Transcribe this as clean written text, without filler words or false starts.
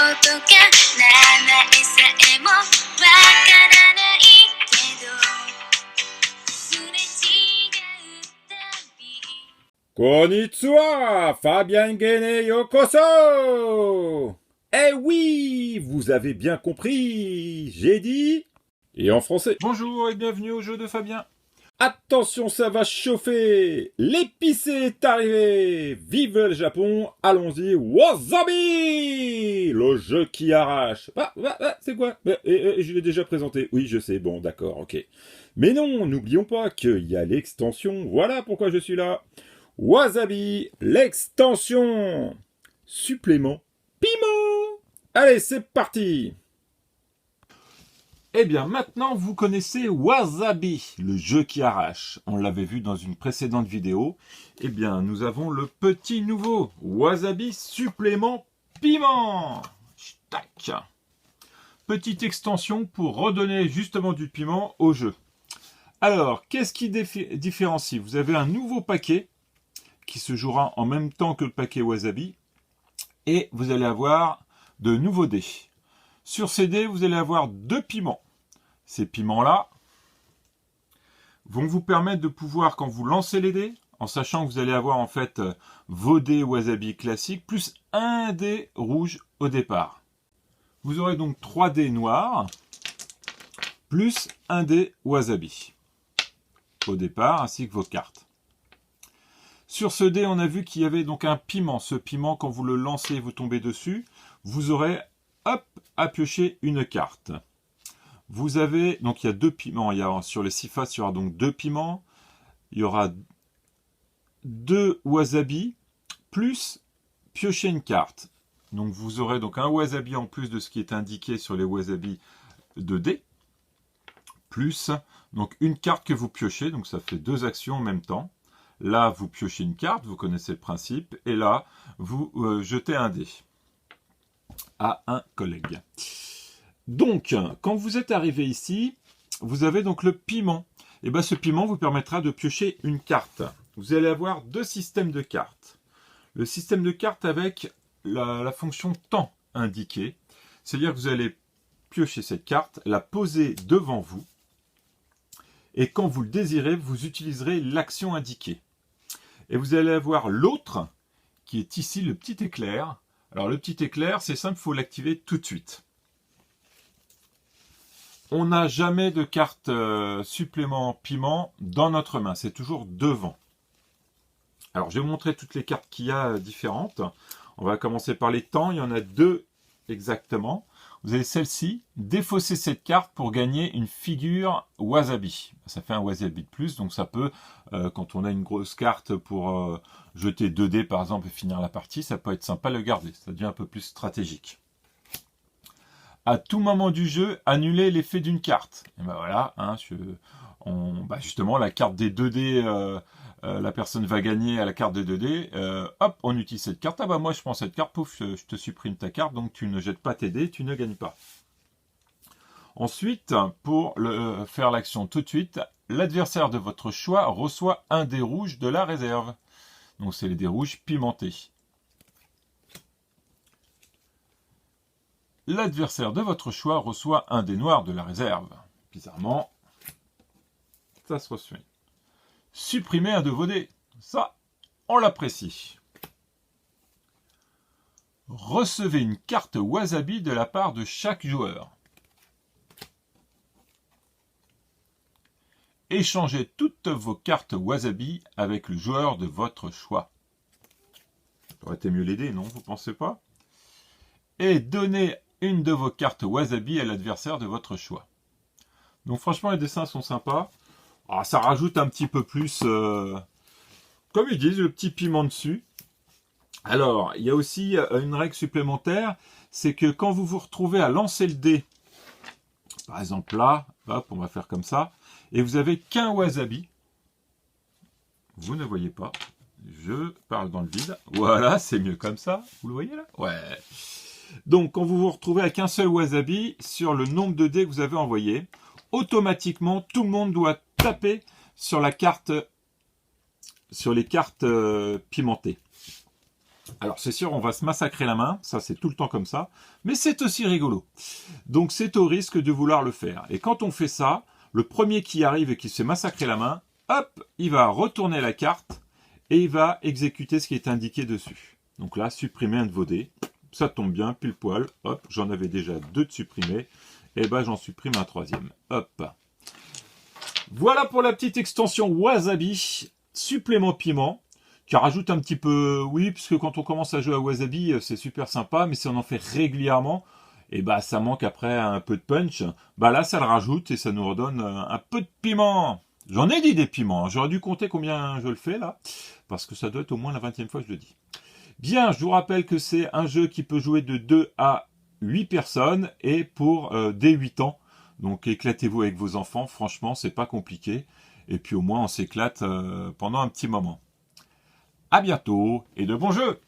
えもわからないけどすれ違うたび Konnichiwa, Fabien Gene Yokoso. Eh oui, vous avez bien compris, j'ai dit, et en français. Bonjour et bienvenue au jeu de Fabien. Attention, ça va chauffer. L'épicé est arrivé. Vive le Japon, allons-y, Wasabi, le jeu qui arrache. C'est quoi? Je l'ai déjà présenté. Oui, je sais, bon, d'accord, ok. Mais non, n'oublions pas qu'il y a l'extension, voilà pourquoi je suis là. Wasabi, l'extension. Supplément piment. Allez, c'est parti. Eh bien, maintenant, vous connaissez Wasabi, le jeu qui arrache. On l'avait vu dans une précédente vidéo. Eh bien, nous avons le petit nouveau Wasabi supplément piment. Tac. Petite extension pour redonner justement du piment au jeu. Alors, qu'est-ce qui différencie? Vous avez un nouveau paquet qui se jouera en même temps que le paquet Wasabi. Et vous allez avoir de nouveaux dés. Sur ces dés, vous allez avoir 2 piments. Ces piments-là vont vous permettre de pouvoir, quand vous lancez les dés, en sachant que vous allez avoir en fait vos dés Wasabi classiques, plus un dé rouge au départ. Vous aurez donc 3 dés noirs, plus un dé Wasabi au départ, ainsi que vos cartes. Sur ce dé, on a vu qu'il y avait donc un piment. Ce piment, quand vous le lancez, vous tombez dessus, vous aurez, hop, à piocher une carte. Vous avez, donc il y a 2 piments. Sur les 6 faces, il y aura donc 2 piments. Il y aura 2 wasabi, plus piocher une carte. Donc vous aurez donc un wasabi en plus de ce qui est indiqué sur les wasabi de dés. Plus donc une carte que vous piochez. Donc ça fait 2 actions en même temps. Là, vous piochez une carte, vous connaissez le principe. Et là, vous jetez un dé à un collègue. Donc, quand vous êtes arrivé ici, vous avez donc le piment. Et bien, ce piment vous permettra de piocher une carte. Vous allez avoir 2 systèmes de cartes. Le système de cartes avec la fonction temps indiquée. C'est-à-dire que vous allez piocher cette carte, la poser devant vous. Et quand vous le désirez, vous utiliserez l'action indiquée. Et vous allez avoir l'autre, qui est ici le petit éclair. Alors, le petit éclair, c'est simple, il faut l'activer tout de suite. On n'a jamais de carte supplément piment dans notre main, c'est toujours devant. Alors, je vais vous montrer toutes les cartes qu'il y a différentes. On va commencer par les temps, il y en a 2 exactement. Vous avez celle-ci, défausser cette carte pour gagner une figure wasabi. Ça fait un wasabi de plus, donc ça peut, quand on a une grosse carte pour jeter 2 dés par exemple et finir la partie, ça peut être sympa de le garder, ça devient un peu plus stratégique. À tout moment du jeu, annuler l'effet d'une carte. Et ben voilà, hein, justement la carte des 2 dés, la personne va gagner à la carte des 2 dés. Hop, on utilise cette carte. Ah bah moi je prends cette carte, pouf, je te supprime ta carte, donc tu ne jettes pas tes dés, tu ne gagnes pas. Ensuite, pour faire l'action tout de suite, l'adversaire de votre choix reçoit un dé rouge de la réserve. Donc c'est les dés rouges pimentés. L'adversaire de votre choix reçoit un dé noir de la réserve. Bizarrement, ça se reçoit. Supprimez un de vos dés. Ça, on l'apprécie. Recevez une carte wasabi de la part de chaque joueur. Échangez toutes vos cartes wasabi avec le joueur de votre choix. Ça aurait été mieux les dés, non? Vous pensez pas? Et donnez une de vos cartes wasabi à l'adversaire de votre choix. Donc franchement, les dessins sont sympas. Ah, ça rajoute un petit peu plus, comme ils disent, le petit piment dessus. Alors, il y a aussi une règle supplémentaire, c'est que quand vous vous retrouvez à lancer le dé, par exemple là, hop, on va faire comme ça, et vous avez qu'un wasabi, vous ne voyez pas, je parle dans le vide, voilà, c'est mieux comme ça, vous le voyez là? Ouais. Donc, quand vous vous retrouvez avec un seul wasabi, sur le nombre de dés que vous avez envoyé, automatiquement, tout le monde doit taper sur la carte, sur les cartes pimentées. Alors c'est sûr, on va se massacrer la main, ça c'est tout le temps comme ça, mais c'est aussi rigolo. Donc c'est au risque de vouloir le faire. Et quand on fait ça, le premier qui arrive et qui se fait massacrer la main, hop, il va retourner la carte et il va exécuter ce qui est indiqué dessus. Donc là, supprimer un de vos dés, ça tombe bien, pile poil, hop, j'en avais déjà 2 de supprimés, et ben j'en supprime un 3e, hop. Voilà pour la petite extension Wasabi, supplément piment, qui rajoute un petit peu, oui, puisque quand on commence à jouer à Wasabi, c'est super sympa, mais si on en fait régulièrement, et bah ça manque après un peu de punch. Bah là, ça le rajoute et ça nous redonne un peu de piment. J'en ai dit des piments, j'aurais dû compter combien je le fais là, parce que ça doit être au moins la 20e fois que je le dis. Bien, je vous rappelle que c'est un jeu qui peut jouer de 2 à 8 personnes et pour dès 8 ans. Donc éclatez-vous avec vos enfants, franchement, c'est pas compliqué. Et puis au moins, on s'éclate pendant un petit moment. À bientôt et de bons jeux!